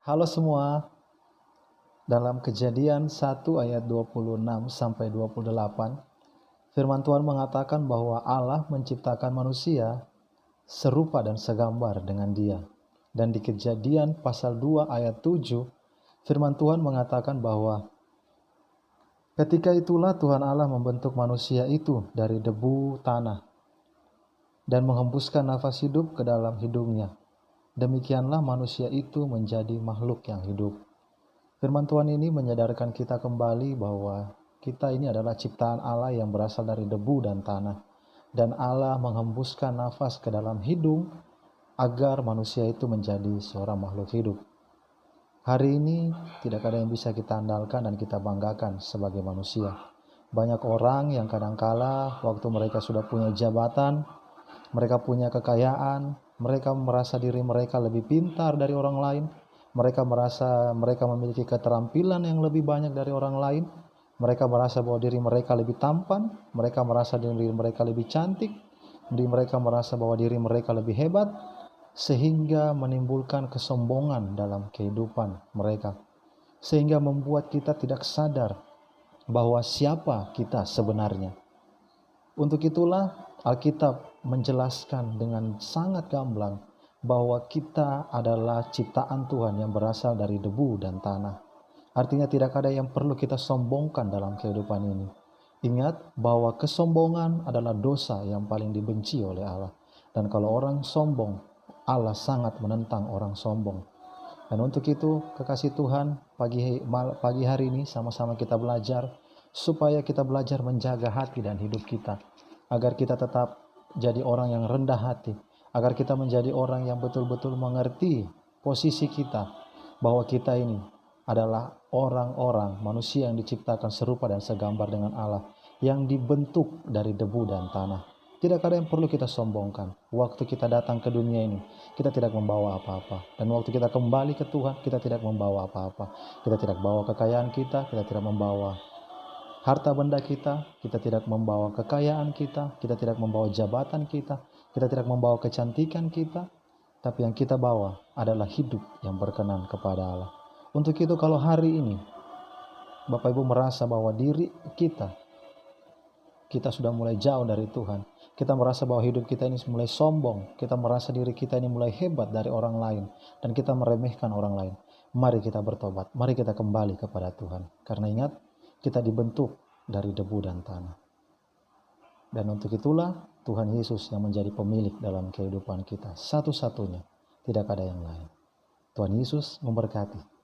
Halo semua, dalam Kejadian 1 ayat 26 sampai 28, firman Tuhan mengatakan bahwa Allah menciptakan manusia serupa dan segambar dengan Dia. Dan di Kejadian pasal 2 ayat 7, firman Tuhan mengatakan bahwa ketika itulah Tuhan Allah membentuk manusia itu dari debu tanah dan menghembuskan nafas hidup ke dalam hidungnya. Demikianlah manusia itu menjadi makhluk yang hidup. Firman Tuhan ini menyadarkan kita kembali bahwa kita ini adalah ciptaan Allah yang berasal dari debu dan tanah. Dan Allah menghembuskan nafas ke dalam hidung agar manusia itu menjadi seorang makhluk hidup. Hari ini tidak ada yang bisa kita andalkan dan kita banggakan sebagai manusia. Banyak orang yang kadangkala waktu mereka sudah punya jabatan, mereka punya kekayaan, mereka merasa diri mereka lebih pintar dari orang lain. Mereka merasa mereka memiliki keterampilan yang lebih banyak dari orang lain. Mereka merasa bahwa diri mereka lebih tampan. Mereka merasa diri mereka lebih cantik. Diri mereka merasa bahwa diri mereka lebih hebat. Sehingga menimbulkan kesombongan dalam kehidupan mereka. Sehingga membuat kita tidak sadar bahwa siapa kita sebenarnya. Untuk itulah Alkitab menjelaskan dengan sangat gamblang bahwa kita adalah ciptaan Tuhan yang berasal dari debu dan tanah. Artinya tidak ada yang perlu kita sombongkan dalam kehidupan ini. Ingat bahwa kesombongan adalah dosa yang paling dibenci oleh Allah. Dan kalau orang sombong, Allah sangat menentang orang sombong. Dan untuk itu, kekasih Tuhan, pagi hari ini sama-sama kita belajar supaya kita belajar menjaga hati dan hidup kita, agar kita tetap jadi orang yang rendah hati, agar kita menjadi orang yang betul-betul mengerti posisi kita, bahwa kita ini adalah orang-orang manusia yang diciptakan serupa dan segambar dengan Allah, yang dibentuk dari debu dan tanah. Tidak ada yang perlu kita sombongkan. Waktu kita datang ke dunia ini, kita tidak membawa apa-apa. Dan waktu kita kembali ke Tuhan, kita tidak membawa apa-apa. Kita tidak bawa kekayaan kita tidak membawa harta benda kita tidak membawa kekayaan kita tidak membawa jabatan kita tidak membawa kecantikan kita, tapi yang kita bawa adalah hidup yang berkenan kepada Allah. Untuk itu kalau hari ini Bapak Ibu merasa bahwa diri kita sudah mulai jauh dari Tuhan, kita merasa bahwa hidup kita ini mulai sombong, kita merasa diri kita ini mulai hebat dari orang lain, dan kita meremehkan orang lain, mari kita bertobat, mari kita kembali kepada Tuhan. Karena ingat, kita dibentuk dari debu dan tanah. Dan untuk itulah Tuhan Yesus yang menjadi pemilik dalam kehidupan kita, satu-satunya, tidak ada yang lain. Tuhan Yesus memberkati.